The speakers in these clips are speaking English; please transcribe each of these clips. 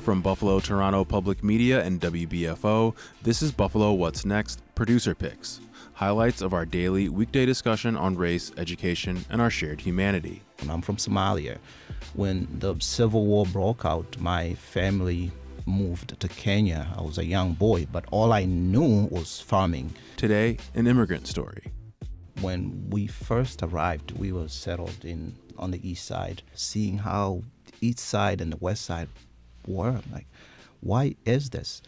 From Buffalo Toronto Public Media and WBFO, this is Buffalo What's Next Producer Picks, highlights of our daily weekday discussion on race, education, and our shared humanity. I'm from Somalia. When the Civil War broke out, my family moved to Kenya. I was a young boy, but all I knew was farming. Today, an immigrant story. When we first arrived, we were settled on the east side, seeing how the east side and the west side were. Like, why is this?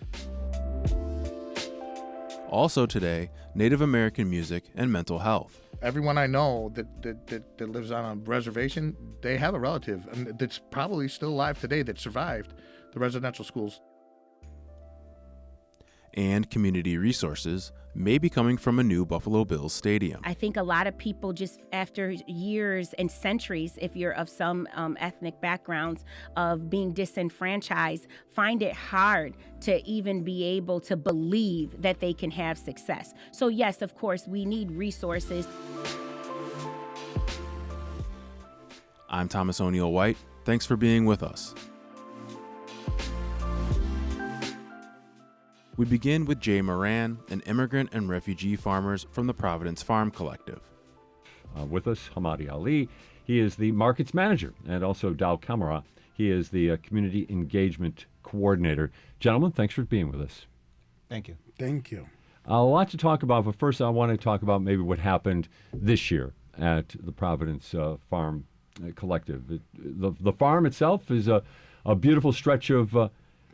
Also today, Native American music and mental health. Everyone I know that lives on a reservation, they have a relative and that's probably still alive today that survived the residential schools. And community resources may be coming from a new Buffalo Bills stadium. I think a lot of people just after years and centuries, if you're of some ethnic backgrounds of being disenfranchised, find it hard to even be able to believe that they can have success. So yes, of course, we need resources. I'm Thomas O'Neill White. Thanks for being with us. We begin with Jay Moran, an immigrant and refugee farmers from the Providence Farm Collective. With us, Hamadi Ali. He is the markets manager, and also Dao Kamara. He is the community engagement coordinator. Gentlemen, thanks for being with us. Thank you. Thank you. A lot to talk about, but first I want to talk about maybe what happened this year at the Providence Farm Collective. The farm itself is a beautiful stretch of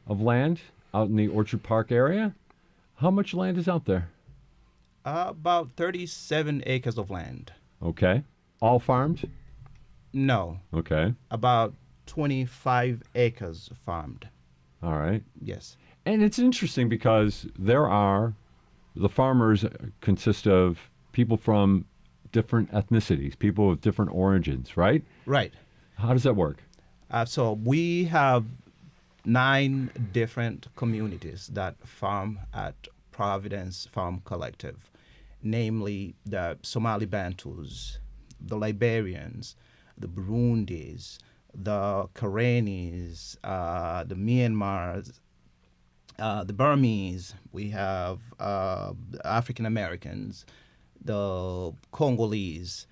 land out in the Orchard Park area. How much land is out there? About 37 acres of land. Okay. All farmed? No. Okay. About 25 acres farmed. All right. Yes. And it's interesting because the farmers consist of people from different ethnicities, people with different origins, right? Right. How does that work? So we have 9 different communities that farm at Providence Farm Collective, namely the Somali Bantus, the Liberians, the Burundis, the Karenis, the Myanmars, the Burmese. We have African Americans, the Congolese,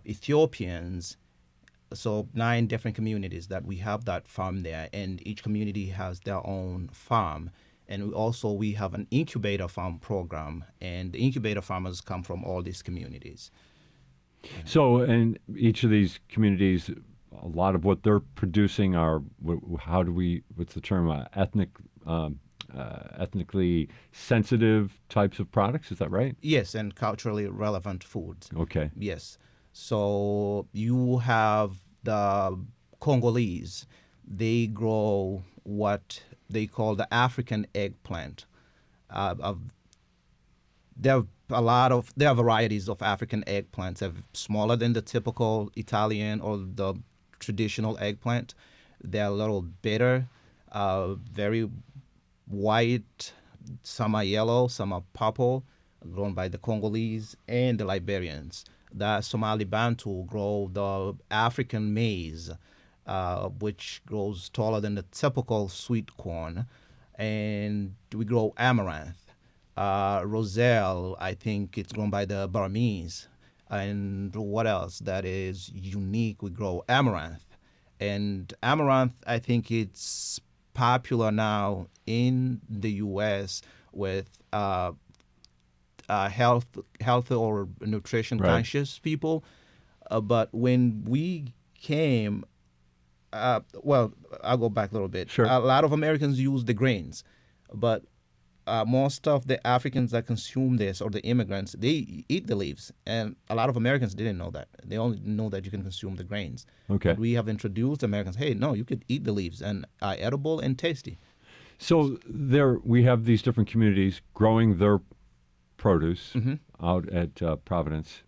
Ethiopians. So 9 different communities that we have that farm there, and each community has their own farm. And we have an incubator farm program, and the incubator farmers come from all these communities. So in each of these communities, a lot of what they're producing are, what's the term, ethnically sensitive types of products, is that right? Yes, and culturally relevant foods. Okay. Yes. So you have the Congolese. They grow what they call the African eggplant. There are varieties of African eggplants. They're smaller than the typical Italian or the traditional eggplant. They're a little bitter, very white. Some are yellow, some are purple, grown by the Congolese and the Liberians. The Somali Bantu grow the African maize, which grows taller than the typical sweet corn. And we grow amaranth. Roselle, I think it's grown by the Burmese. And what else that is unique? We grow amaranth. And amaranth, I think it's popular now in the U.S. with health or nutrition conscious people. But when we came, I'll go back a little bit. Sure. A lot of Americans use the grains, but most of the Africans that consume this, or the immigrants, they eat the leaves. And a lot of Americans didn't know that. They only know that you can consume the grains. Okay. But we have introduced Americans, hey, no, you could eat the leaves and are edible and tasty. So we have these different communities growing their produce out at Providence.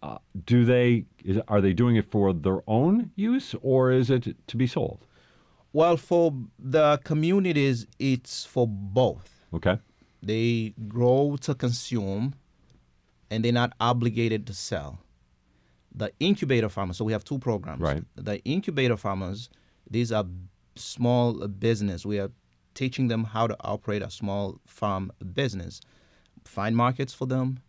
Are they doing it for their own use, or is it to be sold? Well, for the communities, it's for both. Okay. They grow to consume, and they're not obligated to sell. The incubator farmers, so we have 2 programs. Right. The incubator farmers, these are small business. We are teaching them how to operate a small farm business, find markets for them.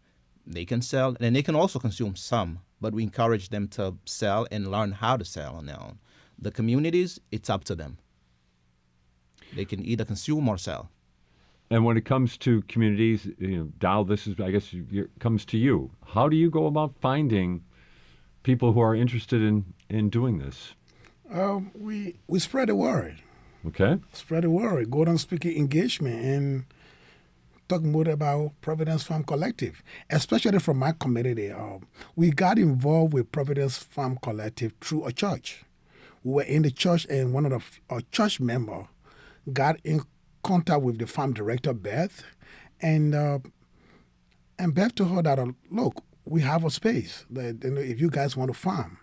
They can sell, and they can also consume some, but we encourage them to sell and learn how to sell on their own. The communities, it's up to them. They can either consume or sell. And when it comes to communities, Dao, this is, I guess, comes to you. How do you go about finding people who are interested in doing this? We spread the word. Okay. Spread the word. Go down speaking engagement and talk more about Providence Farm Collective, especially from my community. We got involved with Providence Farm Collective through a church. We were in the church, and one of our church members got in contact with the farm director, Beth, and Beth told her that, look, we have a space that if you guys want to farm.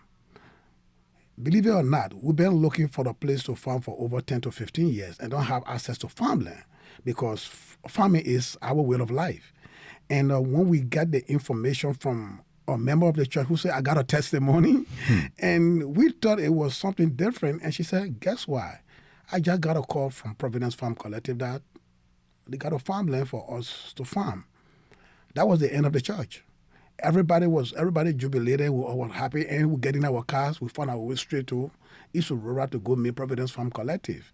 Believe it or not, we've been looking for a place to farm for over 10 to 15 years and don't have access to farmland because farming is our way of life. And when we got the information from a member of the church who said, I got a testimony, and we thought it was something different, and she said, guess what? I just got a call from Providence Farm Collective that they got a farmland for us to farm. That was the end of the church. Everybody jubilated, we all were happy, and we get in our cars, we found our way straight to East Aurora to go meet Providence Farm Collective.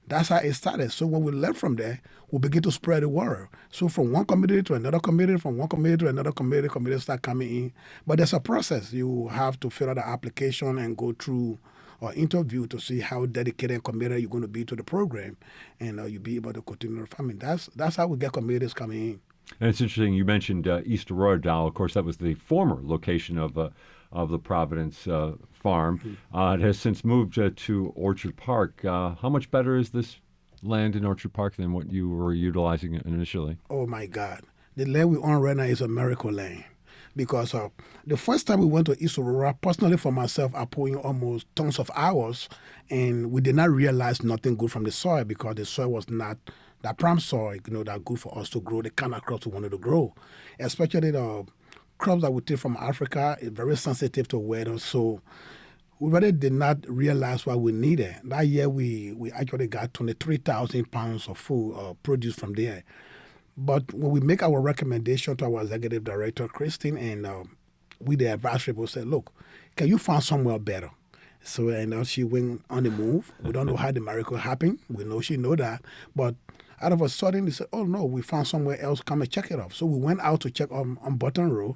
That's how it started. So when we left from there, we began to spread the word. So from one community to another community, from one community to another community, communities start coming in. But there's a process. You have to fill out the application and go through an interview to see how dedicated and committed you're going to be to the program, and you'll be able to continue farming. That's how we get communities coming in. And it's interesting, you mentioned East Aurora, Dao. Of course, that was the former location of the Providence farm. It has since moved to Orchard Park. How much better is this land in Orchard Park than what you were utilizing initially? Oh, my God. The land we own right now is a miracle land. Because the first time we went to East Aurora, personally for myself, I put in almost tons of hours, and we did not realize nothing good from the soil because the soil was not that prime soil, that good for us to grow the kind of crops we wanted to grow. Especially the crops that we take from Africa is very sensitive to weather, so we really did not realize what we needed. That year, we actually got 23,000 pounds of food produced from there. But when we make our recommendation to our executive director, Christine, and we, the advisory board, said, look, can you find somewhere better? So she went on the move. We don't know how the miracle happened. We know she know that. But out of a sudden, they said, oh, no, we found somewhere else. Come and check it out. So we went out to check on Button Road.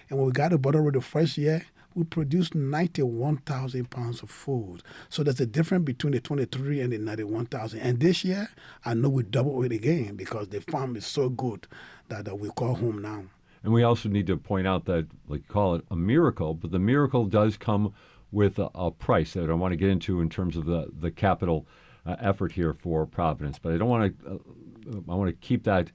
And when we got to Button Road the first year, we produced 91,000 pounds of food. So there's a difference between the 23 and the 91,000. And this year, I know we double it again because the farm is so good that we call home now. And we also need to point out that, like you call it, a miracle, but the miracle does come with a price that I want to get into in terms of the capital effort here for Providence. But I don't want to. I want to keep that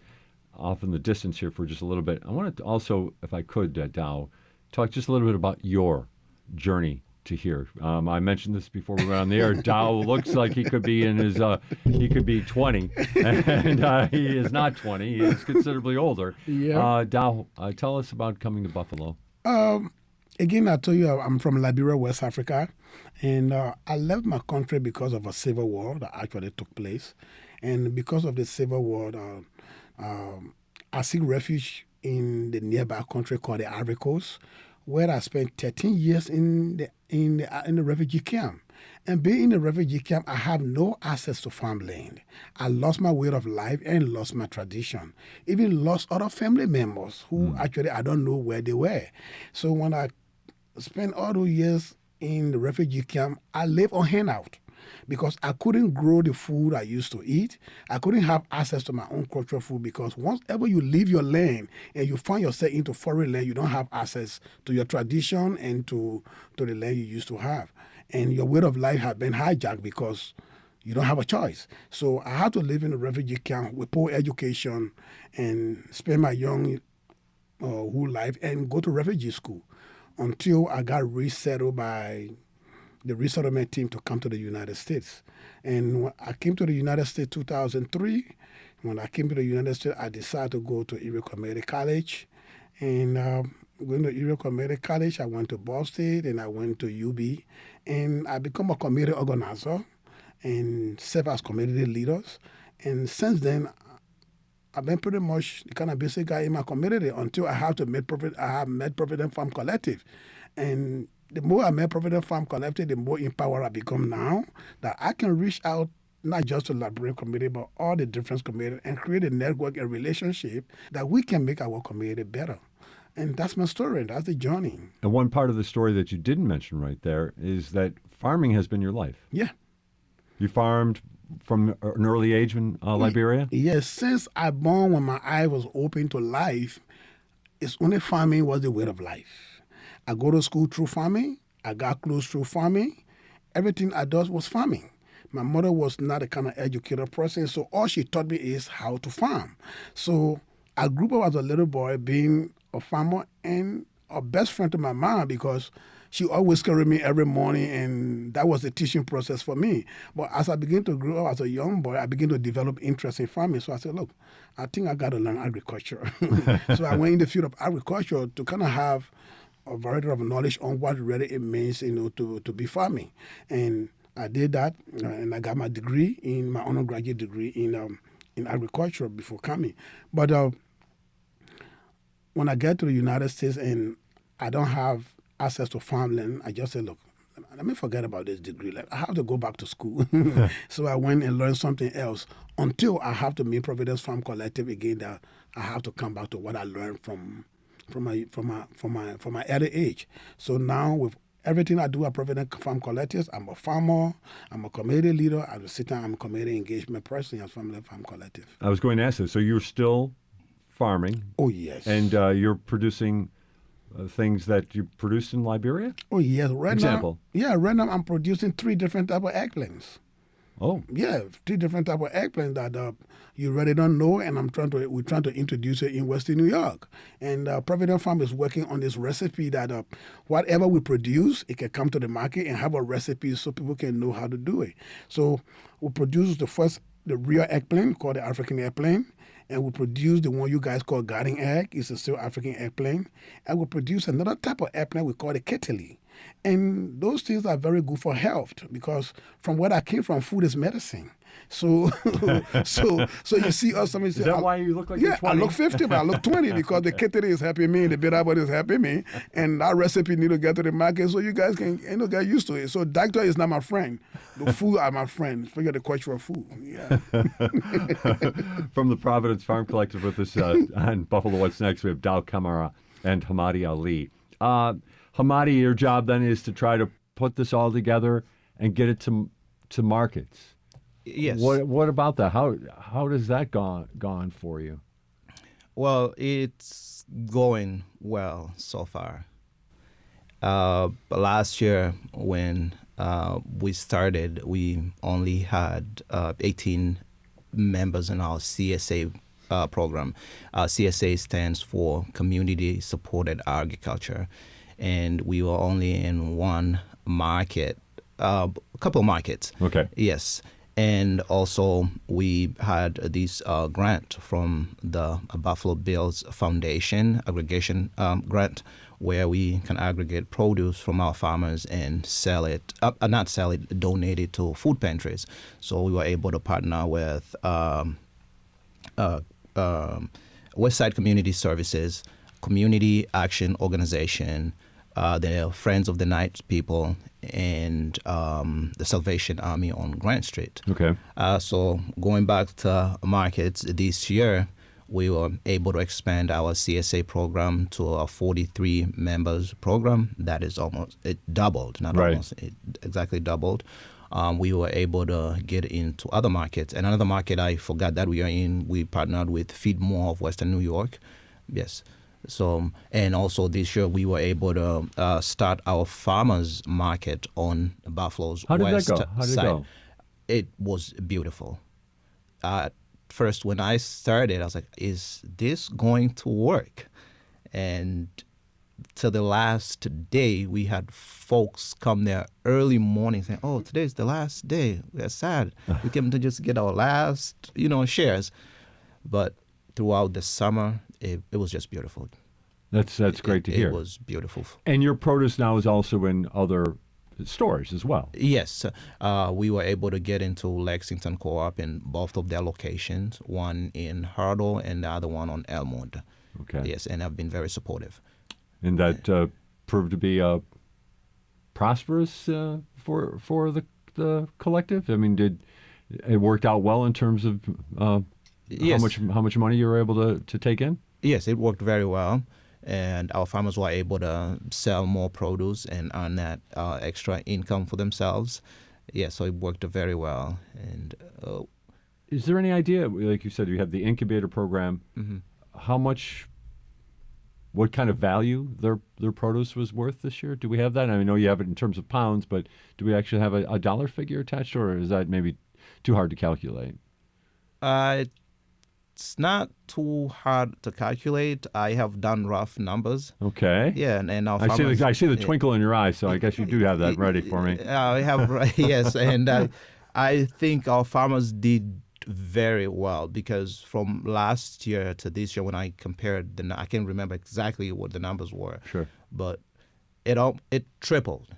off in the distance here for just a little bit. I want to also, if I could, Dao, talk just a little bit about your journey to here. I mentioned this before we went on the air. Dao looks like he could be in his, he could be 20, and he is not 20. He is considerably older. Yeah. Dao, tell us about coming to Buffalo. Again, I told you I'm from Liberia, West Africa, and I left my country because of a civil war that actually took place. And because of the civil war, I seek refuge in the nearby country called the Ivory Coast, where I spent 13 years in the refugee camp. And being in the refugee camp, I have no access to farmland. I lost my way of life and lost my tradition. Even lost other family members who actually I don't know where they were. So when I spent all those years in the refugee camp, I lived on handout because I couldn't grow the food I used to eat. I couldn't have access to my own cultural food because once ever you leave your land and you find yourself into foreign land, you don't have access to your tradition and to the land you used to have. And your way of life had been hijacked because you don't have a choice. So I had to live in a refugee camp with poor education and spend my young whole life and go to refugee school until I got resettled by the resettlement team to come to the United States. And when I came to the United States 2003. When I came to the United States, I decided to go to Erie Community College. And going to Erie Community College, I went to Ball State and I went to UB. And I became a community organizer. and serve as community leaders. And since then, I've been pretty much the kind of basic guy in my community until I have met Providence Farm Collective. And the more I met Providence Farm Collective, the more empowered I become now that I can reach out not just to the Liberian community, but all the different communities and create a network and relationship that we can make our community better. And that's my story. That's the journey. And one part of the story that you didn't mention right there is that farming has been your life. Yeah. You farmed from an early age in Liberia? Yes. Since I born, when my eye was open to life, it's only farming was the way of life. I go to school through farming. I got close through farming. Everything I did was farming. My mother was not a kind of educated person, so all she taught me is how to farm. So I grew up as a little boy being a farmer and a best friend to my mom because she always carried me every morning, and that was the teaching process for me. But as I began to grow up as a young boy, I began to develop interest in farming. So I said, look, I think I got to learn agriculture. So I went in the field of agriculture to kind of have a variety of knowledge on what really it means, to be farming. And I did that, and I got my degree, my undergraduate degree in agriculture before coming. But when I get to the United States and I don't have access to farmland, I just said, look, let me forget about this degree. Like, I have to go back to school. So I went and learned something else until I have to meet Providence Farm Collective again. That I have to come back to what I learned from my early age. So now with everything I do at Providence Farm Collective, I'm a farmer, I'm a community leader, I'm a community engagement person at Providence Farm Collective. I was going to ask this. So you're still farming? Oh, yes. And you're producing things that you produced in Liberia? Oh, yes. Right now I'm producing 3 different type of eggplants. Oh. Yeah, 3 different type of eggplants that you really don't know, and we're trying to introduce it in Western New York. And Providence Farm is working on this recipe that whatever we produce, it can come to the market and have a recipe so people can know how to do it. So we produce the real eggplant called the African eggplant, and we produce the one you guys call garden egg. It's a still African eggplant. And we produce another type of eggplant we call the kettle. And those things are very good for health because from where I came from, food is medicine. So you see us. Somebody say, is that why you look like you're 20? I look 50, but I look 20 because the kettle is helping me, the bitter body is helping me, and that recipe need to get to the market so you guys can get used to it. So doctor is not my friend. The food are my friend. Forget the question of food. Yeah. From the Providence Farm Collective with us on Buffalo What's Next, we have Dao Kamara and Hamadi Ali. Hamadi, your job then is to try to put this all together and get it to markets. Yes. What about that? How does that gone for you? Well, it's going well so far. But last year when we started, we only had 18 members in our CSA program. CSA stands for Community Supported Agriculture, and we were only in one market, a couple markets. Okay. Yes. And also, we had this grant from the Buffalo Bills Foundation, aggregation grant, where we can aggregate produce from our farmers and donate it to food pantries. So we were able to partner with Westside Community Services, Community Action Organization, the Friends of the Night people, and the Salvation Army on Grant Street. Okay. So going back to markets this year, we were able to expand our CSA program to a 43 members program. That is it doubled, not right. Almost, it exactly doubled. We were able to get into other markets. And another market I forgot that we are in, we partnered with Feed More of Western New York. Yes. So, and also this year we were able to start our farmers market on Buffalo's west side. How did it go? It was beautiful. First, when I started, I was like, is this going to work? And to the last day, we had folks come there early morning saying, oh, today's the last day. We're sad. We came to just get our last, shares. But throughout the summer, it was just beautiful. That's great to hear. It was beautiful. And your produce now is also in other stores as well. Yes, we were able to get into Lexington Co-op in both of their locations, one in Hurdle and the other one on Elmwood. Okay. Yes, and have been very supportive. And that proved to be prosperous for the collective. I mean, did it worked out well in terms of Yes. how much money you were able to take in? Yes, it worked very well, and our farmers were able to sell more produce and earn that extra income for themselves. Yeah, so it worked very well. And Is there any idea, like you said, you have the incubator program, how much, what kind of value their produce was worth this year? Do we have that? I know you have it in terms of pounds, but do we actually have a dollar figure attached, or is that maybe too hard to calculate? It's not too hard to calculate. I have done rough numbers. Okay. Yeah, and our I farmers, see the twinkle in your eye, so I guess you do have that ready for me. I have yes, and I think our farmers did very well because from last year to this year, when I compared I can't remember exactly what the numbers were. Sure. But it tripled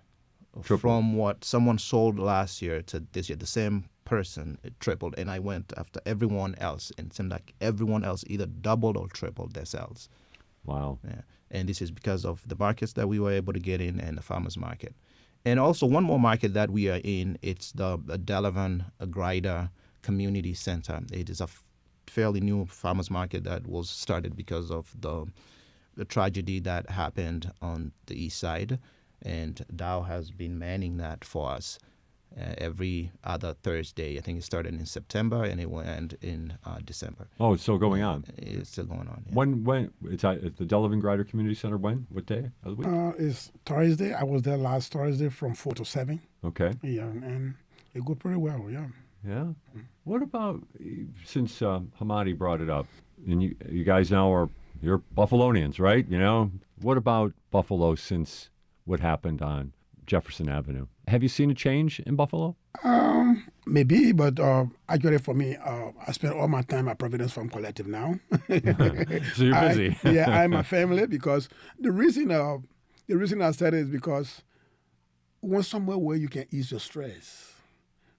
from what someone sold last year to this year. The same person, it tripled, and I went after everyone else, and it seemed like everyone else either doubled or tripled their sales. Wow. Yeah. And this is because of the markets that we were able to get in and the farmers market. And also one more market that we are in, it's the Delavan Grider Community Center. It is a fairly new farmers market that was started because of the tragedy that happened on the east side. And Dao has been manning that for us every other Thursday. I think it started in September and it will end in December. Oh, it's still going on. It's still going on. Yeah. When it's at the Delavan Grider Community Center? When? What day of the week? It's Thursday. I was there last Thursday from 4 to 7. Okay. Yeah, and it go pretty well, yeah. Yeah. What about, since Hamadi brought it up, and you guys now you're Buffalonians, right? You know, what about Buffalo since what happened on Jefferson Avenue? Have you seen a change in Buffalo? Maybe, but actually for me, I spend all my time at Providence Farm Collective now. So you're busy. I'm a family because the reason I said it is because we want somewhere where you can ease your stress,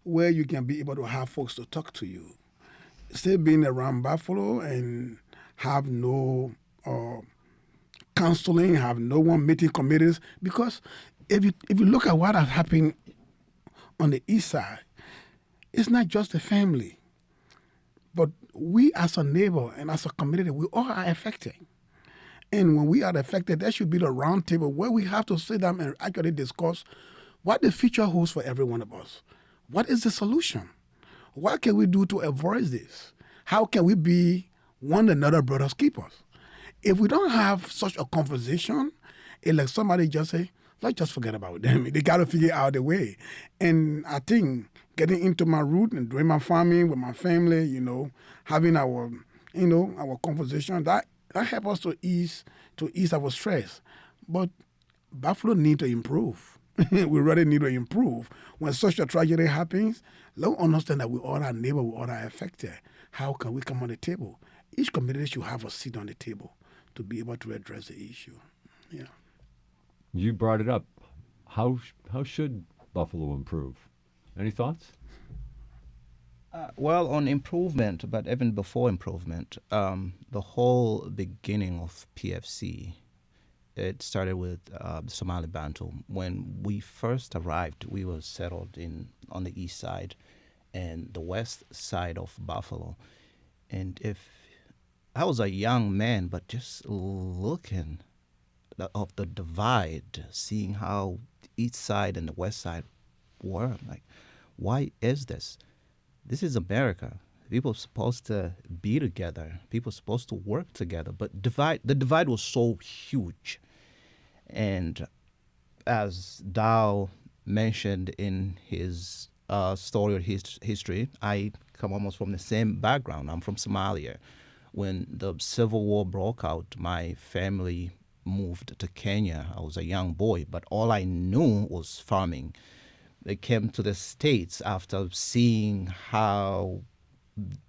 where you can be able to have folks to talk to you. Still being around Buffalo and have no counseling, have no one meeting committees, because if you look at what has happened on the east side, it's not just the family, but we as a neighbor and as a community, we all are affected. And when we are affected, there should be the round table where we have to sit down and actually discuss what the future holds for every one of us. What is the solution? What can we do to avoid this? How can we be one another brother's keepers? If we don't have such a conversation, it's like somebody just say, let's just forget about them. They got to figure out the way. And I think getting into my root and doing my farming with my family, having our conversation, that helps us to ease our stress. But Buffalo need to improve. We really need to improve. When such a tragedy happens, let's understand that we all are neighbors, we all are affected. How can we come on the table? Each community should have a seat on the table to be able to address the issue. Yeah. You brought it up. How should Buffalo improve? Any thoughts? Well, on improvement, but even before improvement, the whole beginning of PFC, it started with the Somali Bantu. When we first arrived, we were settled on the east side and the west side of Buffalo. And if I was a young man, but just looking of the divide, seeing how the east side and the west side were, I'm like, why is this? This is America. People are supposed to be together. People are supposed to work together. But the divide was so huge. And as Dao mentioned in his story or his history, I come almost from the same background. I'm from Somalia. When the Civil War broke out, my family moved to Kenya. I was a young boy, but all I knew was farming. They came to the States after seeing how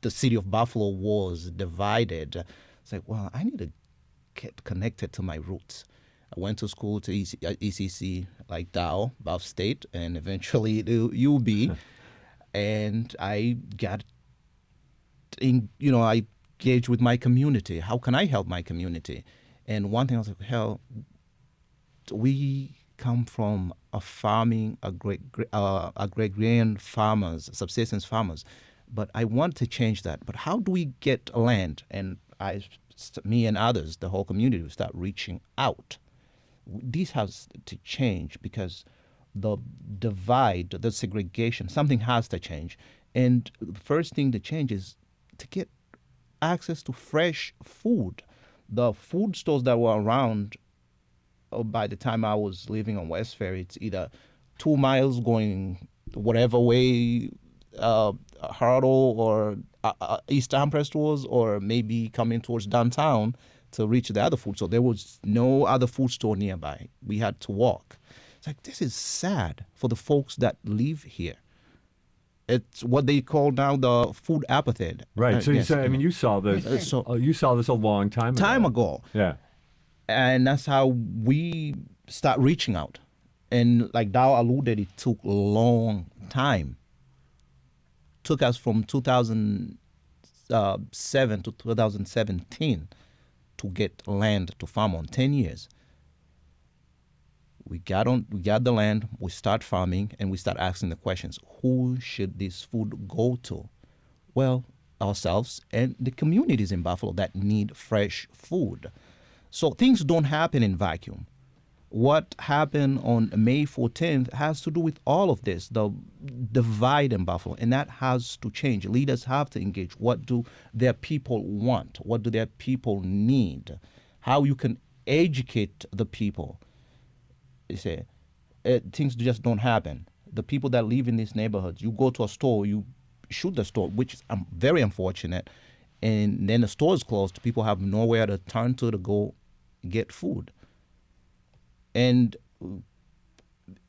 the city of Buffalo was divided. It's like, well, I need to get connected to my roots. I went to school to ECC, like Dao, Buff State, and eventually to UB. And I got I engaged with my community. How can I help my community? And one thing I was like, hell, we come from a farming, agrarian farmers, subsistence farmers, but I want to change that. But how do we get land? And me and others, the whole community, will start reaching out. This has to change because the divide, the segregation, something has to change. And the first thing to change is to get access to fresh food. The food stores that were around by the time I was living on West Ferry, it's either 2 miles going whatever way, Hurdle or East Amherst was, or maybe coming towards downtown to reach the other food store. There was no other food store nearby. We had to walk. It's like, this is sad for the folks that live here. It's what they call now the food apathy. Right. So yes. you saw this. You saw this a long time ago. Yeah. And that's how we start reaching out. And like Dao alluded, it took a long time. Took us from 2007 to 2017 to get land to farm on. 10 years. We got the land, we start farming, and we start asking the questions. Who should this food go to? Well, ourselves and the communities in Buffalo that need fresh food. So things don't happen in vacuum. What happened on May 14th has to do with all of this, the divide in Buffalo, and that has to change. Leaders have to engage. What do their people want? What do their people need? How you can educate the people. You say, things just don't happen. The people that live in these neighborhoods, you go to a store, you shoot the store, which is very unfortunate, and then the store is closed. People have nowhere to turn to go get food. And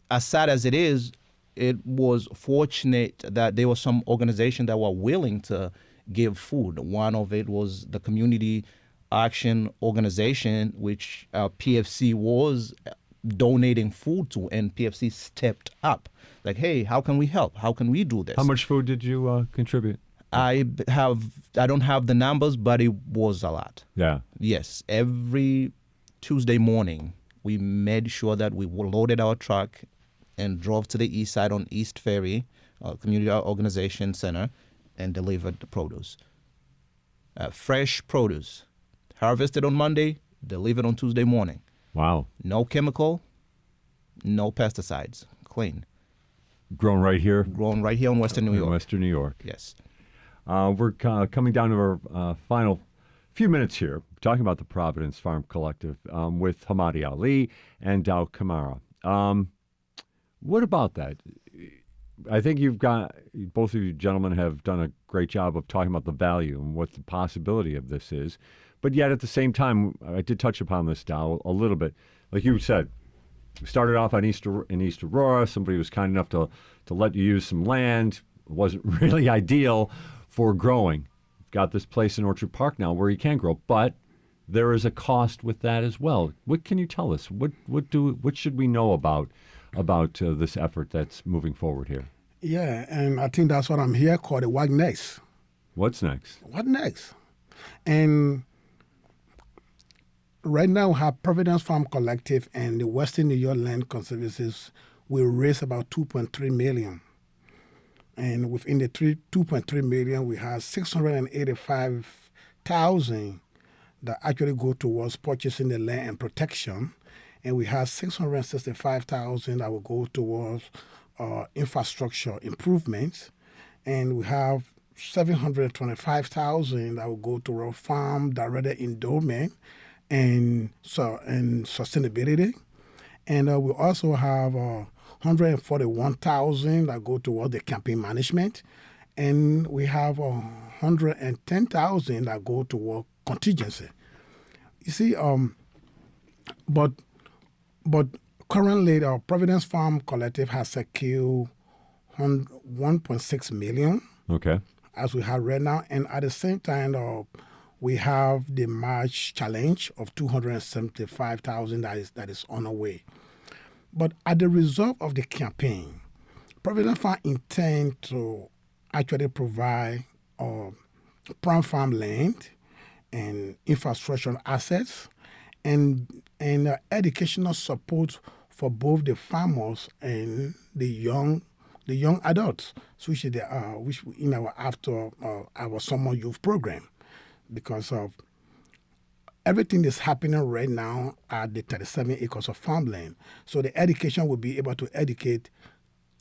as sad as it is, it was fortunate that there was some organization that were willing to give food. One of it was the Community Action Organization, which PFC was donating food to, and PFC stepped up. Like, hey, how can we help? How can we do this? How much food did you contribute? I don't have the numbers, but it was a lot. Yeah. Yes. Every Tuesday morning, we made sure that we loaded our truck and drove to the east side on East Ferry, Community Organization Center, and delivered the produce. Fresh produce, harvested on Monday, delivered on Tuesday morning. Wow. No chemical, no pesticides, clean. Grown right here? Grown right here in Western New York. In Western New York. Yes. We're coming down to our final few minutes here, talking about the Providence Farm Collective with Hamadi Ali and Dao Kamara. What about that? I think both of you gentlemen have done a great job of talking about the value and what the possibility of this is. But yet at the same time, I did touch upon this, Dao, a little bit. Like you said, we started off in East Aurora. Somebody was kind enough to let you use some land. It wasn't really ideal for growing. You've got this place in Orchard Park now where you can grow, but there is a cost with that as well. What can you tell us? What should we know about this effort that's moving forward here? Yeah, and I think that's what I'm here called it. What next? What's next? What next? And right now, we have Providence Farm Collective and the Western New York Land Conservancies will raise about $2.3 million. And within the $2.3 million, we have $685,000 that actually go towards purchasing the land and protection. And we have $665,000 that will go towards infrastructure improvements. And we have $725,000 that will go towards farm directed endowment and sustainability. And we also have $141,000 that go toward the campaign management, and we have $110,000 that go toward contingency. You see, but currently the Providence Farm Collective has secured $1.6 million. Okay. As we have right now, and at the same time, We have the March challenge of 275,000 that is on our way. But as a result of the campaign, Providence Farm intends to actually provide prime farm land and infrastructure assets and educational support for both the farmers and the young adults, which in our after our summer youth program, because of everything that's happening right now at the 37 acres of farmland. So the education will be able to educate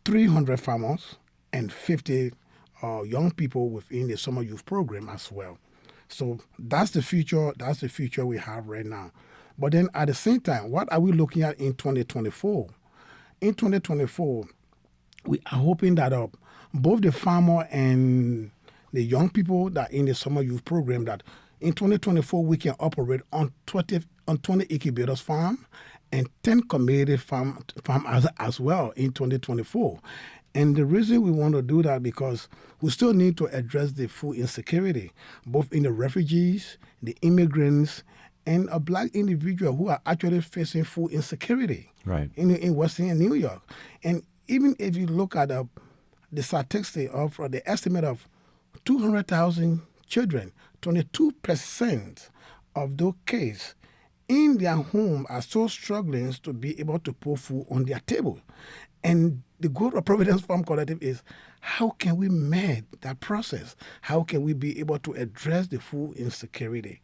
300 farmers and 50 young people within the summer youth program as well. So that's the future. That's the future we have right now. But then at the same time, what are we looking at in 2024? In 2024, we are hoping that both the farmer and the young people that in the summer youth program, that in 2024 we can operate on 20 incubators farm and 10 community farm as well in 2024. And the reason we want to do that because we still need to address the food insecurity, both in the refugees, the immigrants, and a black individual who are actually facing food insecurity in Western New York. And even if you look at the statistic of the estimate of 200,000 children, 22% of those kids in their home are still struggling to be able to put food on their table. And the goal of Providence Farm Collective is how can we make that process? How can we be able to address the food insecurity?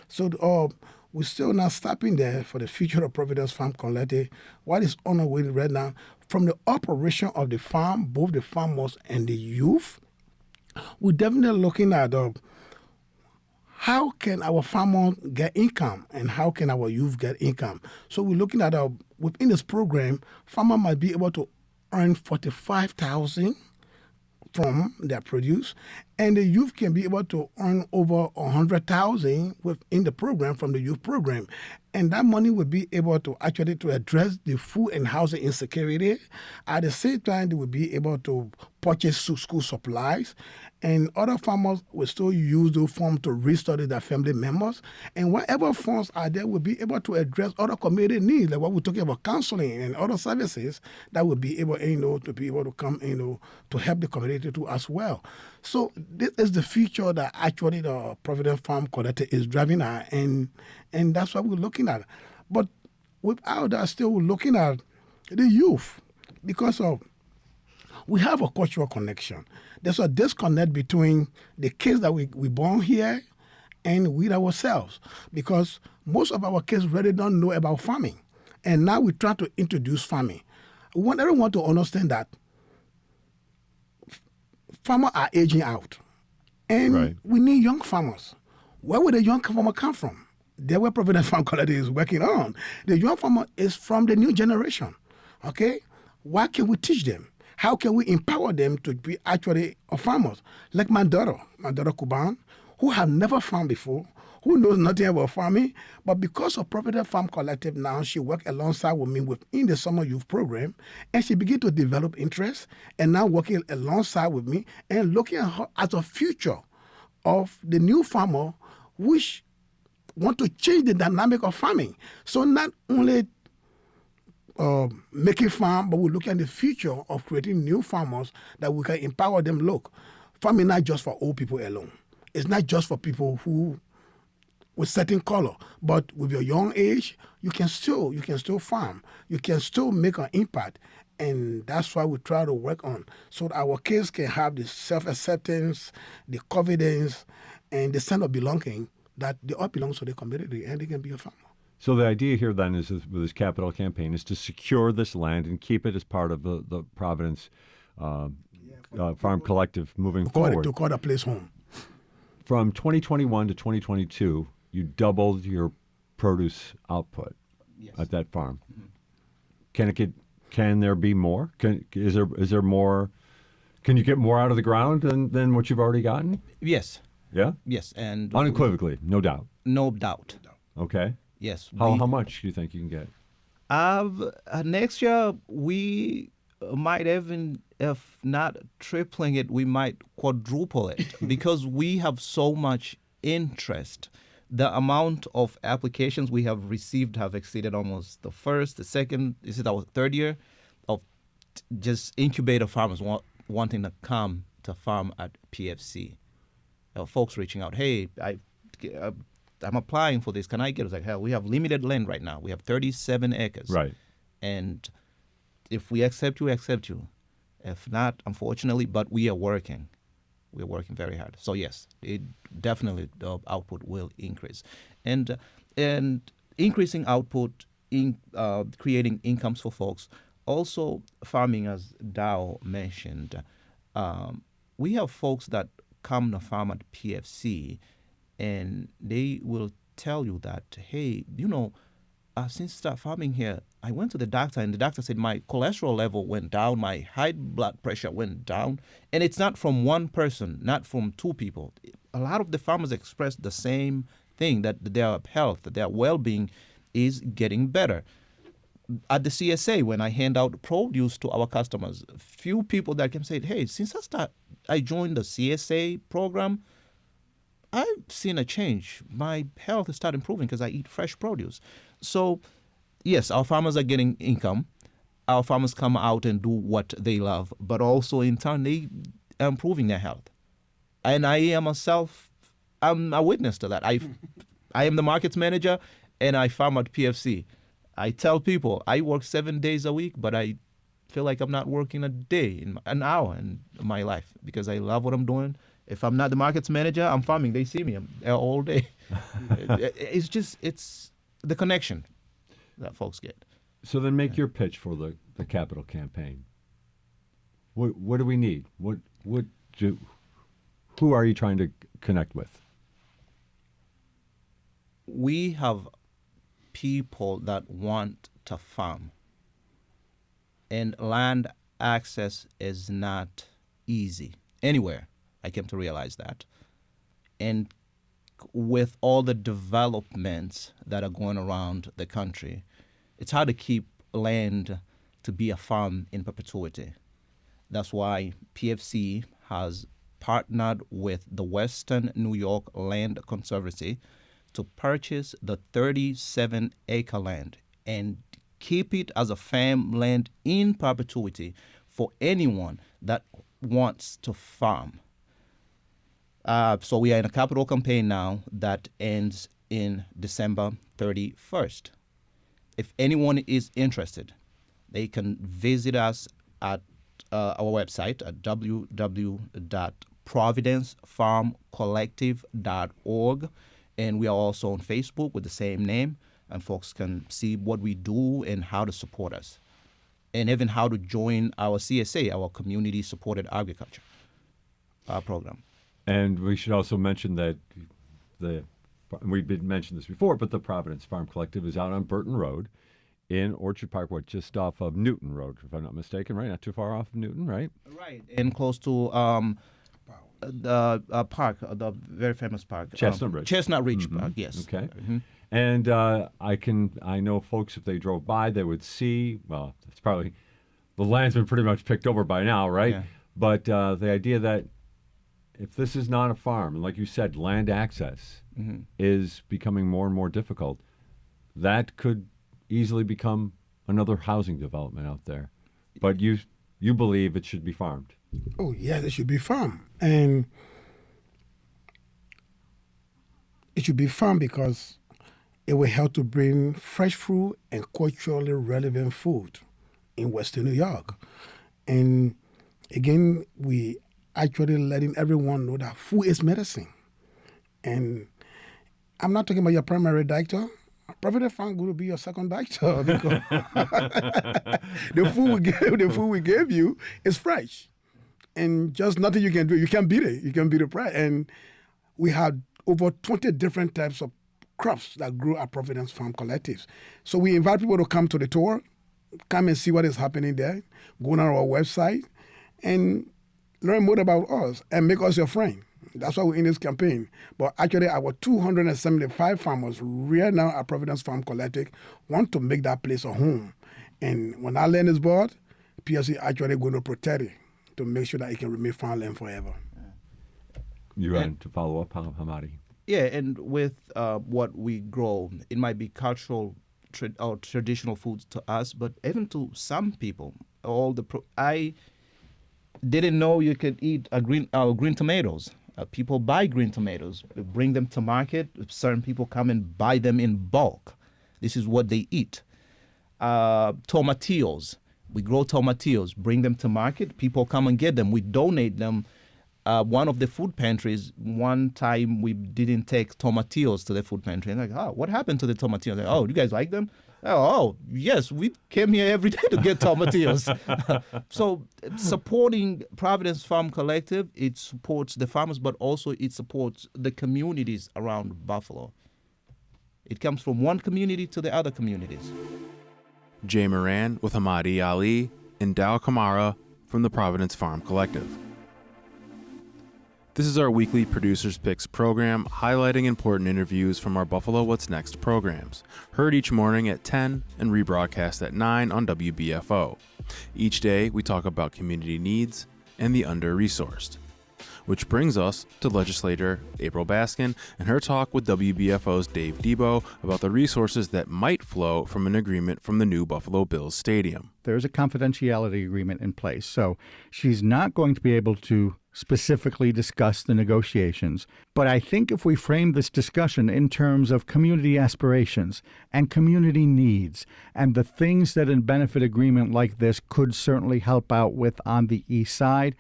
So we're still not stopping there for the future of Providence Farm Collective. What is on our way right now, from the operation of the farm, both the farmers and the youth, we're definitely looking at how can our farmers get income and how can our youth get income. So we're looking at within this program, farmers might be able to earn $45,000 from their produce, and the youth can be able to earn over $100,000 within the program from the youth program, and that money will be able to actually to address the food and housing insecurity. At the same time, they will be able to purchase school supplies, and other farmers will still use those funds to restudy their family members, and whatever funds are there will be able to address other community needs, like what we're talking about, counseling and other services that will be able, to be able to come, to help the community too as well. So this is the future that actually the Providence Farm Collective is driving at, and that's what we're looking at. But without that, still we're looking at the youth, because we have a cultural connection. There's a disconnect between the kids that we born here and we ourselves, because most of our kids really don't know about farming. And now we try to introduce farming. We want everyone to understand that farmers are aging out. And we need young farmers. Where would the young farmer come from? That's where Providence Farm Collective is working on. The young farmer is from the new generation. Okay? Why can we teach them? How can we empower them to be actually farmers? Like my daughter Koban, who have never farmed before, who knows nothing about farming, but because of Providence Farm Collective now, she worked alongside with me within the summer youth program, and she began to develop interest, and now working alongside with me and looking at her as a future of the new farmer, which want to change the dynamic of farming. So not only making farm, but we're looking at the future of creating new farmers that we can empower them. Look, farming not just for old people alone. It's not just for people who with certain color, but with your young age, you can still farm. You can still make an impact, and that's why we try to work on, so that our kids can have the self-acceptance, the confidence, and the sense of belonging that they all belong to the community, and they can be a farmer. So the idea here then is, with this capital campaign, is to secure this land and keep it as part of the Providence Farm Collective moving forward. To call the place home. From 2021 to 2022, you doubled your produce output at that farm. Mm-hmm. Can there be more? Is there more? Can you get more out of the ground than what you've already gotten? Yes. Yeah? Yes. And unequivocally, no doubt. No doubt. Okay. Yes. How much do you think you can get? Next year, we might even, if not tripling it, we might quadruple it because we have so much interest. The amount of applications we have received have exceeded almost the first, the second, this is our third year of just incubator farmers wanting to come to farm at PFC. Folks reaching out, hey, I'm applying for this. Can I get it? It's like, hell, we have limited land right now. We have 37 acres. Right. And if we accept you, we accept you. If not, unfortunately, but we are working. We're working very hard. So yes, it definitely the output will increase, and increasing output in creating incomes for folks. Also, farming, as Dao mentioned, we have folks that come to farm at PFC, and they will tell you that, hey, since I started farming here, I went to the doctor, and the doctor said my cholesterol level went down, my high blood pressure went down. And it's not from one person, not from two people. A lot of the farmers express the same thing, that their health, that their well-being is getting better. At the CSA, when I hand out produce to our customers, few people that can say, hey, since I joined the CSA program, I've seen a change. My health has started improving because I eat fresh produce. So, yes, our farmers are getting income. Our farmers come out and do what they love, but also in turn, they are improving their health. And I am I'm a witness to that. I am the markets manager, and I farm at PFC. I tell people I work 7 days a week, but I feel like I'm not working a day, an hour in my life, because I love what I'm doing. If I'm not the markets manager, I'm farming. They see me. I'm there all day. It's the connection that folks get. So then make your pitch for the capital campaign. What do we need? Who are you trying to connect with? We have people that want to farm. And land access is not easy anywhere. I came to realize that. And with all the developments that are going around the country, it's hard to keep land to be a farm in perpetuity. That's why PFC has partnered with the Western New York Land Conservancy to purchase the 37-acre land and keep it as a farmland in perpetuity for anyone that wants to farm. So we are in a capital campaign now that ends in December 31st. If anyone is interested, they can visit us at our website at www.providencefarmcollective.org. And we are also on Facebook with the same name, and folks can see what we do and how to support us, and even how to join our CSA, our Community Supported Agriculture program. And we should also mention that we did mention this before, but the Providence Farm Collective is out on Burton Road in Orchard Park, just off of Newton Road, if I'm not mistaken, right? Not too far off of Newton, right? Right, and close to the park, the very famous park. Chestnut Ridge. Chestnut Ridge Park, yes. Okay. Mm-hmm. And I know folks, if they drove by, they would see, well, it's probably, the land's been pretty much picked over by now, right? Yeah. But the idea that if this is not a farm, and like you said, land access is becoming more and more difficult, that could easily become another housing development out there. But you believe it should be farmed. Oh, yes, it should be farmed. And it should be farmed because it will help to bring fresh fruit and culturally relevant food in Western New York. And again, we actually letting everyone know that food is medicine. And I'm not talking about your primary doctor. Providence Farm going to be your second doctor because the food we gave you is fresh. And just nothing you can do. You can't beat it. You can beat the price. And we have over 20 different types of crops that grow at Providence Farm Collectives. So we invite people to come to the tour, come and see what is happening there, go on our website, and learn more about us and make us your friend. That's why we're in this campaign. But actually, our 275 farmers right now at Providence Farm Collective want to make that place a home. And when that land is bought, PLC actually going to protect it to make sure that it can remain farmland forever. You want to follow up, Hamadi? Yeah, and with what we grow, it might be cultural or traditional foods to us, but even to some people, I didn't know you could eat green tomatoes. People buy green tomatoes, bring them to market. Certain people come and buy them in bulk. This is what they eat. Tomatillos. We grow tomatillos, bring them to market. People come and get them. We donate them. One of the food pantries, one time we didn't take tomatillos to the food pantry. And what happened to the tomatillos? Like, you guys like them? Oh, yes, we came here every day to get tomatillos. So supporting Providence Farm Collective, it supports the farmers, but also it supports the communities around Buffalo. It comes from one community to the other communities. Jay Moran with Hamadi Ali and Dao Kamara from the Providence Farm Collective. This is our weekly Producers Picks program, highlighting important interviews from our Buffalo What's Next programs, heard each morning at 10 and rebroadcast at 9 on WBFO. Each day, we talk about community needs and the under-resourced. Which brings us to Legislator April Baskin and her talk with WBFO's Dave Debo about the resources that might flow from an agreement from the new Buffalo Bills Stadium. There's a confidentiality agreement in place, so she's not going to be able to specifically discuss the negotiations. But I think if we frame this discussion in terms of community aspirations and community needs and the things that a benefit agreement like this could certainly help out with on the east side,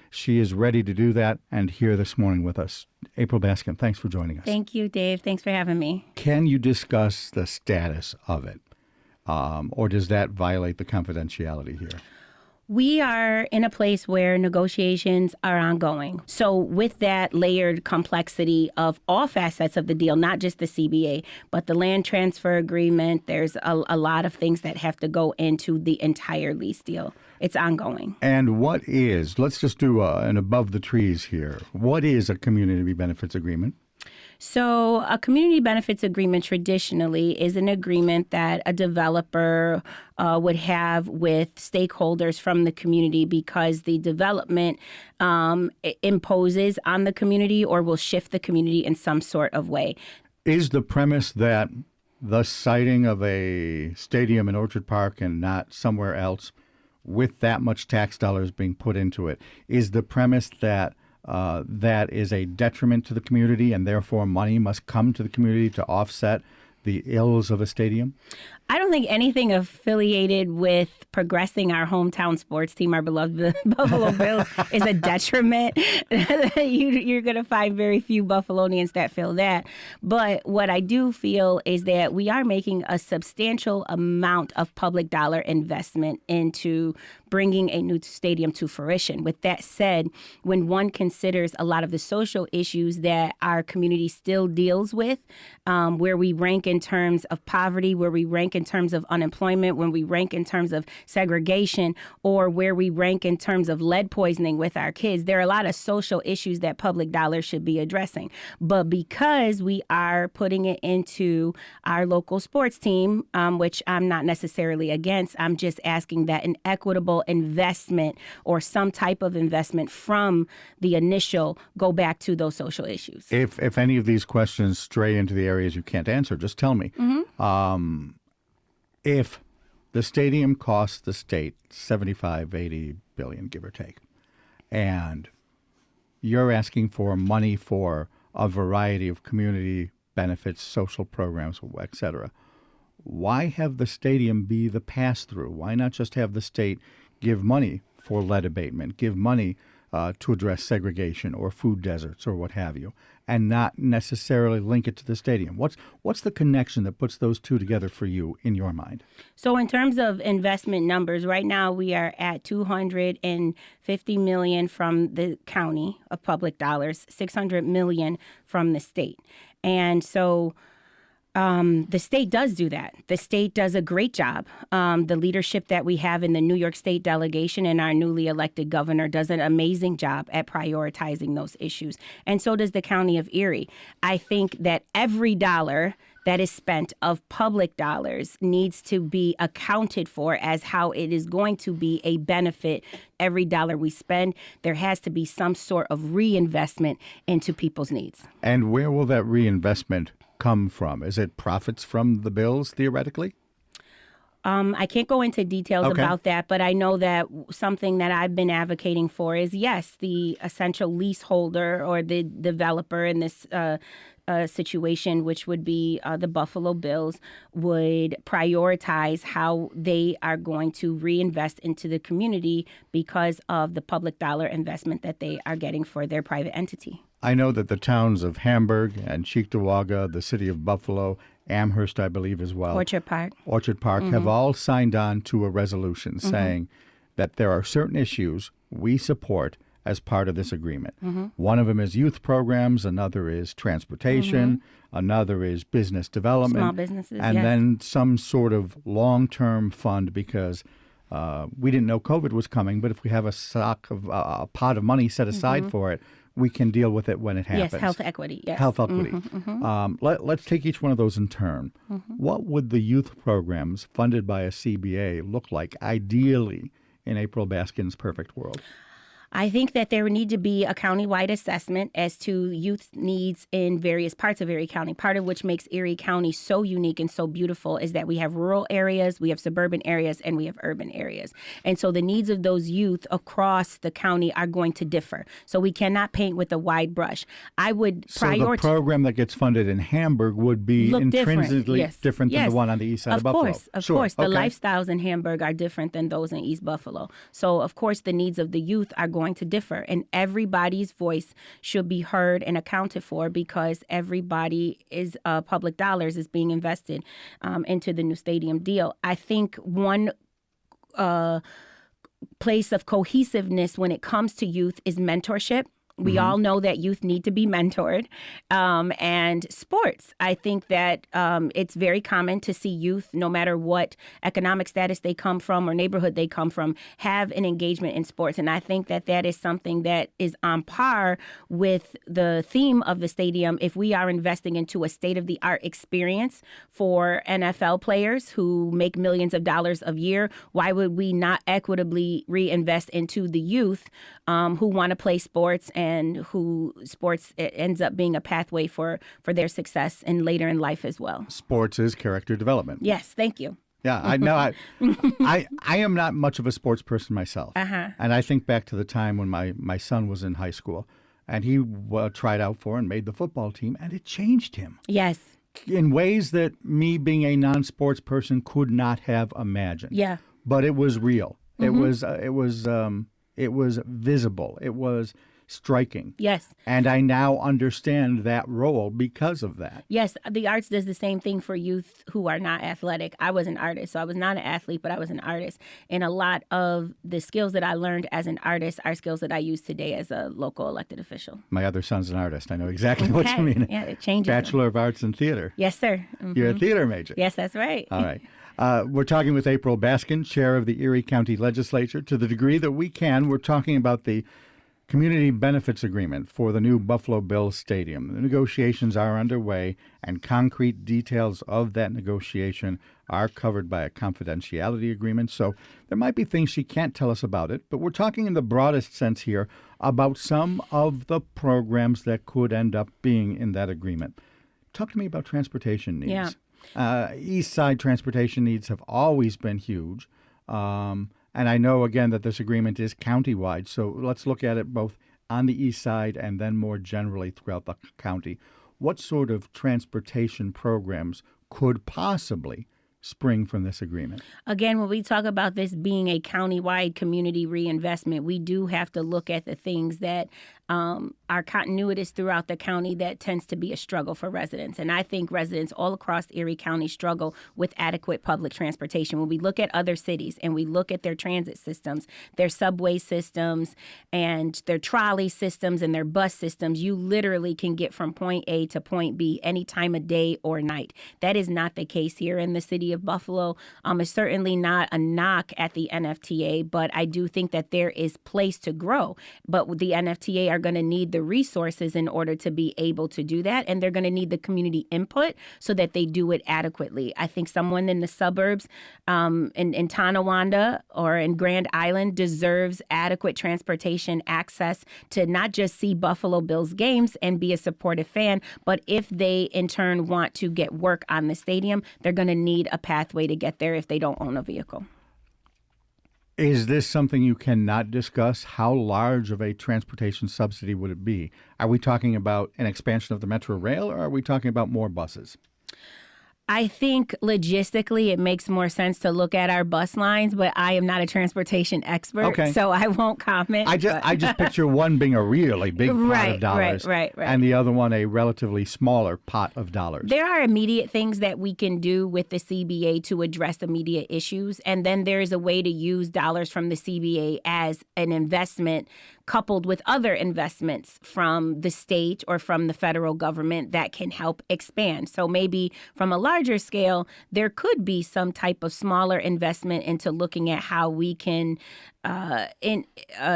she is ready to do that and here this morning with us. April Baskin, thanks for joining us. Thank you, Dave. Thanks for having me. Can you discuss the status of it? Or does that violate the confidentiality here? We are in a place where negotiations are ongoing. So with that layered complexity of all facets of the deal, not just the CBA, but the land transfer agreement, there's a lot of things that have to go into the entire lease deal. It's ongoing. And let's just do an above the trees here. What is a community benefits agreement? So a community benefits agreement traditionally is an agreement that a developer would have with stakeholders from the community because the development imposes on the community or will shift the community in some sort of way. Is the premise that the siting of a stadium in Orchard Park and not somewhere else with that much tax dollars being put into it, is the premise that that is a detriment to the community and therefore money must come to the community to offset the ills of a stadium? I don't think anything affiliated with progressing our hometown sports team, our beloved Buffalo Bills, is a detriment. You're going to find very few Buffalonians that feel that. But what I do feel is that we are making a substantial amount of public dollar investment into bringing a new stadium to fruition. With that said, when one considers a lot of the social issues that our community still deals with, where we rank in terms of poverty, where we rank in terms of unemployment, when we rank in terms of segregation, or where we rank in terms of lead poisoning with our kids, there are a lot of social issues that public dollars should be addressing. But because we are putting it into our local sports team, which I'm not necessarily against, I'm just asking that an equitable investment or some type of investment from the initial go back to those social issues. If any of these questions stray into the areas you can't answer, just tell me. Mm-hmm. If the stadium costs the state $75-80 billion, give or take, and you're asking for money for a variety of community benefits, social programs, et cetera, why have the stadium be the pass-through? Why not just have the state give money for lead abatement, give money to address segregation or food deserts or what have you, and not necessarily link it to the stadium? What's the connection that puts those two together for you in your mind? So in terms of investment numbers, right now we are at $250 million from the county of public dollars, $600 million from the state. And so the state does do that. The state does a great job. The leadership that we have in the New York State delegation and our newly elected governor does an amazing job at prioritizing those issues. And so does the county of Erie. I think that every dollar that is spent of public dollars needs to be accounted for as how it is going to be a benefit. Every dollar we spend, there has to be some sort of reinvestment into people's needs. And where will that reinvestment come from? Is it profits from the bills, theoretically? I can't go into details Okay. about that, but I know that something that I've been advocating for is, yes, the essential leaseholder or the developer in this situation, which would be the Buffalo Bills, would prioritize how they are going to reinvest into the community because of the public dollar investment that they are getting for their private entity. I know that the towns of Hamburg and Cheektowaga, the city of Buffalo, Amherst, I believe, as well, Orchard Park. have all signed on to a resolution saying that there are certain issues we support as part of this agreement. One of them is youth programs, another is transportation, another is business development. Small businesses, and yes. then some sort of long-term fund because we didn't know COVID was coming, but if we have a pot of money set aside for it, we can deal with it when it happens. Yes, health equity. Yes. Health equity. Let's take each one of those in turn. What would the youth programs funded by a CBA look like, ideally, in April Baskin's perfect world? I think that there would need to be a countywide assessment as to youth needs in various parts of Erie County. Part of which makes Erie County so unique and so beautiful is that we have rural areas, we have suburban areas, and we have urban areas. And so the needs of those youth across the county are going to differ. So we cannot paint with a wide brush. I would prioritize. So the program that gets funded in Hamburg would be Look intrinsically different. Yes. different than Yes. the one on the east side of Buffalo. Of course. The Okay. lifestyles in Hamburg are different than those in East Buffalo. So, of course, the needs of the youth are going to differ. And everybody's voice should be heard and accounted for because everybody is public dollars is being invested into the new stadium deal. I think one place of cohesiveness when it comes to youth is mentorship. We all know that youth need to be mentored. And sports. I think that it's very common to see youth, no matter what economic status they come from or neighborhood they come from, have an engagement in sports. And I think that that is something that is on par with the theme of the stadium. If we are investing into a state-of-the-art experience for NFL players who make millions of dollars a year, why would we not equitably reinvest into the youth who want to play sports and who sports it ends up being a pathway for their success and later in life as well. Sports is character development. Yes, thank you. Yeah, I know. I am not much of a sports person myself. And I think back to the time when my son was in high school and he tried out for and made the football team, and it changed him Yes. in ways that me being a non-sports person could not have imagined. Yeah. But it was real. It was visible. It was striking. Yes. And I now understand that role because of that. Yes, the arts does the same thing for youth who are not athletic. I was an artist, so I was not an athlete, but I was an artist. And a lot of the skills that I learned as an artist are skills that I use today as a local elected official. My other son's an artist. I know exactly what you mean. Yeah, it changes. them. Bachelor of Arts in Theater. Yes, sir. You're a theater major. Yes, that's right. All right. We're talking with April Baskin, chair of the Erie County Legislature. To the degree that we can, we're talking about the Community Benefits Agreement for the new Buffalo Bills Stadium. The negotiations are underway, and concrete details of that negotiation are covered by a confidentiality agreement. So there might be things she can't tell us about it, but we're talking in the broadest sense here about some of the programs that could end up being in that agreement. Talk to me about transportation needs. Yeah. East Side transportation needs have always been huge. And I know, again, that this agreement is countywide. So let's look at it both on the east side and then more generally throughout the county. What sort of transportation programs could possibly spring from this agreement? Again, when we talk about this being a countywide community reinvestment, we do have to look at the things that are continuous throughout the county that tends to be a struggle for residents. And I think residents all across Erie County struggle with adequate public transportation. When we look at other cities and we look at their transit systems, their subway systems and their trolley systems and their bus systems, you literally can get from point A to point B any time of day or night. That is not the case here in the city of Buffalo is certainly not a knock at the NFTA, but I do think that there is place to grow. But the NFTA are going to need the resources in order to be able to do that, and they're going to need the community input so that they do it adequately. I think someone in the suburbs in Tonawanda or in Grand Island deserves adequate transportation access to not just see Buffalo Bills games and be a supportive fan, but if they in turn want to get work on the stadium, they're going to need a pathway to get there if they don't own a vehicle. Is this something you cannot discuss? How large of a transportation subsidy would it be? Are we talking about an expansion of the Metro Rail, or are we talking about more buses? I think logistically it makes more sense to look at our bus lines, but I am not a transportation expert, so I won't comment. I just picture one being a really big pot of dollars, right. and the other one a relatively smaller pot of dollars. There are immediate things that we can do with the CBA to address immediate issues, and then there is a way to use dollars from the CBA as an investment coupled with other investments from the state or from the federal government that can help expand. So maybe from a larger scale, there could be some type of smaller investment into looking at how we can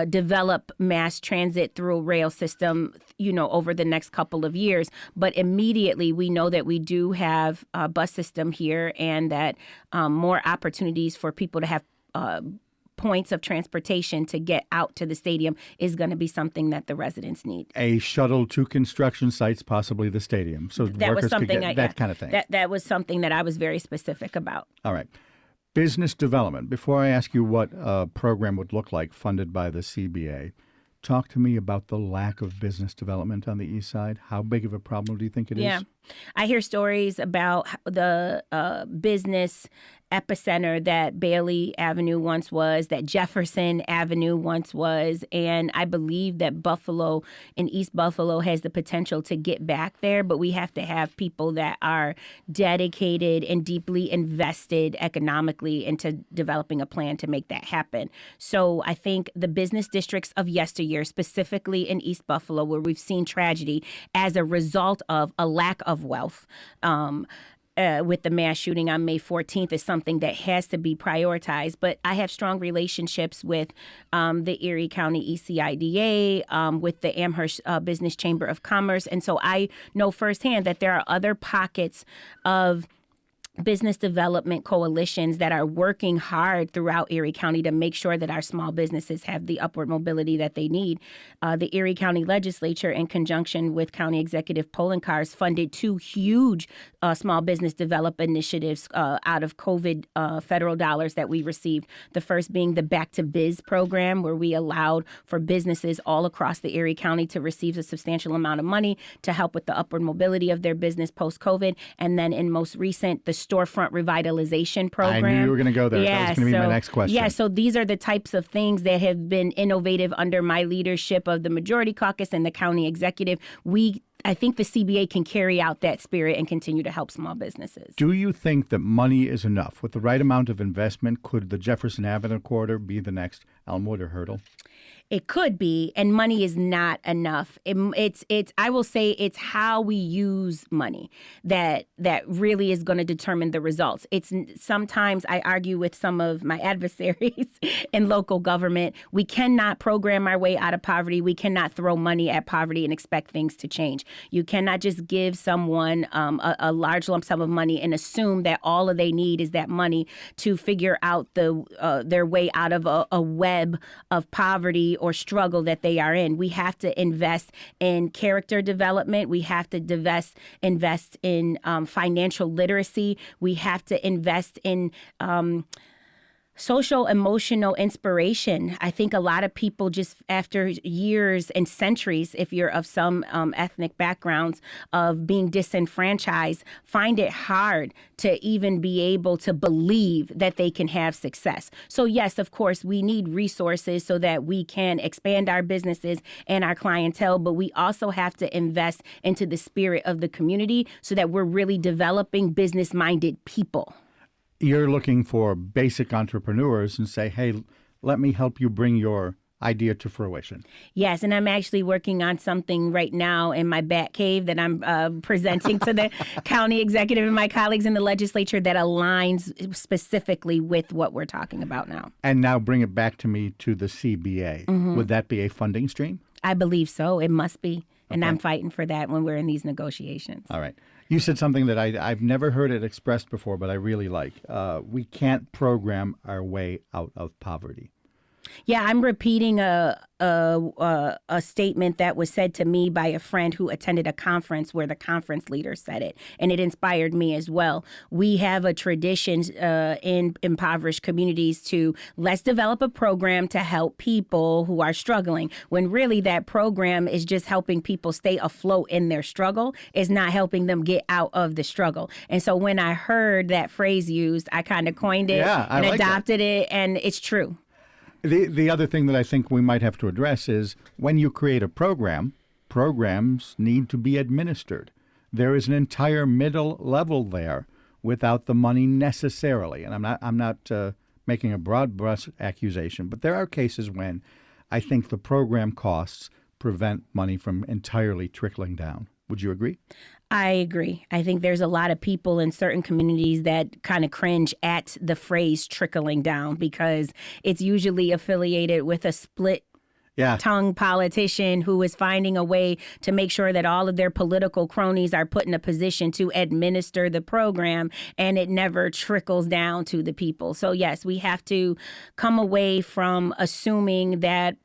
develop mass transit through a rail system, over the next couple of years. But immediately we know that we do have a bus system here and that more opportunities for people to have points of transportation to get out to the stadium is going to be something that the residents need. A shuttle to construction sites, possibly the stadium, so that workers was something could get that kind of thing. That was something that I was very specific about. All right. Business development. Before I ask you what a program would look like funded by the CBA, talk to me about the lack of business development on the east side. How big of a problem do you think it is? Yeah. I hear stories about the business epicenter that Bailey Avenue once was, that Jefferson Avenue once was, and I believe that Buffalo and East Buffalo has the potential to get back there, but we have to have people that are dedicated and deeply invested economically into developing a plan to make that happen. So I think the business districts of yesteryear, specifically in East Buffalo, where we've seen tragedy as a result of a lack of wealth, with the mass shooting on May 14th is something that has to be prioritized. But I have strong relationships with the Erie County ECIDA, with the Amherst Business Chamber of Commerce. And so I know firsthand that there are other pockets of business development coalitions that are working hard throughout Erie County to make sure that our small businesses have the upward mobility that they need. The Erie County Legislature, in conjunction with County Executive Polenkars, funded 2 huge small business development initiatives out of COVID federal dollars that we received. The first being the Back to Biz program, where we allowed for businesses all across the Erie County to receive a substantial amount of money to help with the upward mobility of their business post-COVID. And then in most recent, the Storefront Revitalization Program. I knew you were going to go there. Yeah, that was going to be my next question. Yeah, so these are the types of things that have been innovative under my leadership of the Majority Caucus and the County Executive. I think the CBA can carry out that spirit and continue to help small businesses. Do you think that money is enough? With the right amount of investment, could the Jefferson Avenue corridor be the next Elmwood or Hurdle? It could be, and money is not enough. It's I will say it's how we use money that really is going to determine the results. It's sometimes I argue with some of my adversaries in local government. We cannot program our way out of poverty. We cannot throw money at poverty and expect things to change. You cannot just give someone a large lump sum of money and assume that all they need is that money to figure out their way out of a web of poverty or struggle that they are in. We have to invest in character development. We have to invest in financial literacy. We have to invest in social emotional inspiration. I think a lot of people just after years and centuries, if you're of some ethnic backgrounds of being disenfranchised, find it hard to even be able to believe that they can have success. So yes, of course, we need resources so that we can expand our businesses and our clientele, but we also have to invest into the spirit of the community so that we're really developing business-minded people. You're looking for basic entrepreneurs and say, hey, let me help you bring your idea to fruition. Yes, and I'm actually working on something right now in my bat cave that I'm presenting to the county executive and my colleagues in the legislature that aligns specifically with what we're talking about now. And now bring it back to me to the CBA. Would that be a funding stream? I believe so. It must be. And Okay. I'm fighting for that when we're in these negotiations. All right. You said something that I've never heard it expressed before, but I really like. We can't program our way out of poverty. Yeah, I'm repeating a statement that was said to me by a friend who attended a conference where the conference leader said it, and it inspired me as well. We have a tradition in impoverished communities to let's develop a program to help people who are struggling, when really that program is just helping people stay afloat in their struggle. It's not helping them get out of the struggle. And so when I heard that phrase used, I kind of coined it Yeah, I and like that. adopted it, and it's true. The other thing that I think we might have to address is when you create a program, programs need to be administered. There is an entire middle level there without the money necessarily. And I'm not making a broad brush accusation, but there are cases when I think the program costs prevent money from entirely trickling down. Would you agree? I agree. I think there's a lot of people in certain communities that kind of cringe at the phrase trickling down because it's usually affiliated with a split Yeah. tongue politician who is finding a way to make sure that all of their political cronies are put in a position to administer the program, and it never trickles down to the people. So yes, we have to come away from assuming that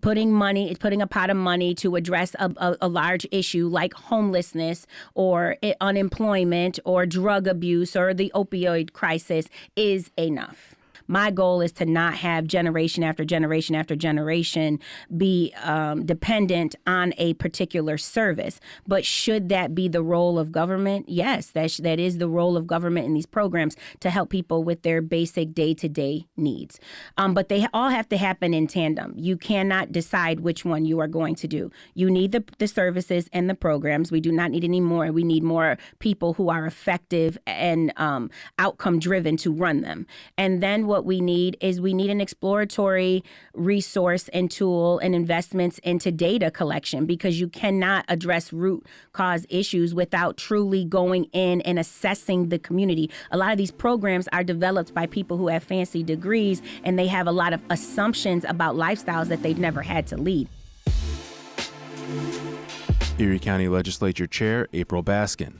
putting a pot of money to address a large issue like homelessness or unemployment or drug abuse or the opioid crisis is enough. My goal is to not have generation after generation after generation be dependent on a particular service. But should that be the role of government? Yes, that is the role of government in these programs to help people with their basic day-to-day needs. But they all have to happen in tandem. You cannot decide which one you are going to do. You need the services and the programs. We do not need any more. We need more people who are effective and outcome-driven to run them. And then what we need is an exploratory resource and tool and investments into data collection, because you cannot address root cause issues without truly going in and assessing the community. A lot of these programs are developed by people who have fancy degrees, and they have a lot of assumptions about lifestyles that they've never had to lead. Erie County Legislature Chair April Baskin.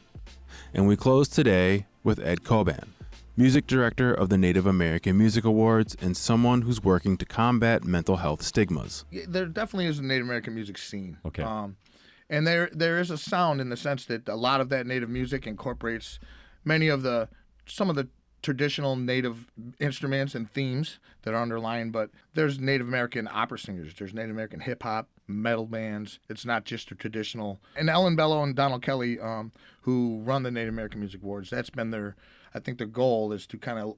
And we close today with Ed Koban, Music Director of the Native American Music Awards and someone who's working to combat mental health stigmas. Yeah, there definitely is a Native American music scene. Okay. And there is a sound in the sense that a lot of that Native music incorporates some of the traditional Native instruments and themes that are underlying, but there's Native American opera singers, there's Native American hip hop, metal bands. It's not just a traditional. And Ellen Bello and Donald Kelly, who run the Native American Music Awards, that's been I think their goal is to kind of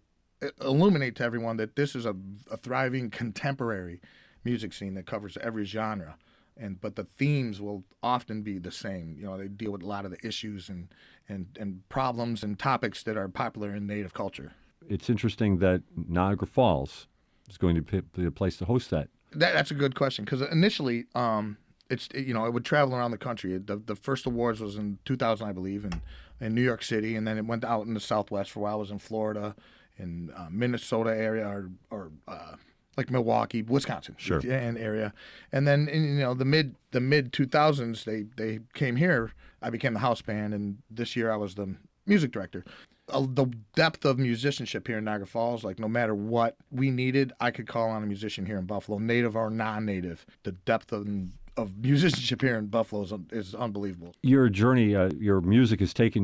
illuminate to everyone that this is a thriving contemporary music scene that covers every genre. But the themes will often be the same. You know, they deal with a lot of the issues and problems and topics that are popular in Native culture. It's interesting that Niagara Falls is going to be a place to host that. That's a good question, because initially it would travel around the country. The first awards was in 2000, I believe, in New York City, and then it went out in the Southwest for a while. It was in Florida, in Minnesota area, or like Milwaukee, Wisconsin, Sure. and area. And then in the mid 2000s, they came here. I became the house band, and this year I was the music director. The depth of musicianship here in Niagara Falls, like no matter what we needed, I could call on a musician here in Buffalo, native or non-native. The depth of musicianship here in Buffalo is unbelievable. Your journey, your music has taken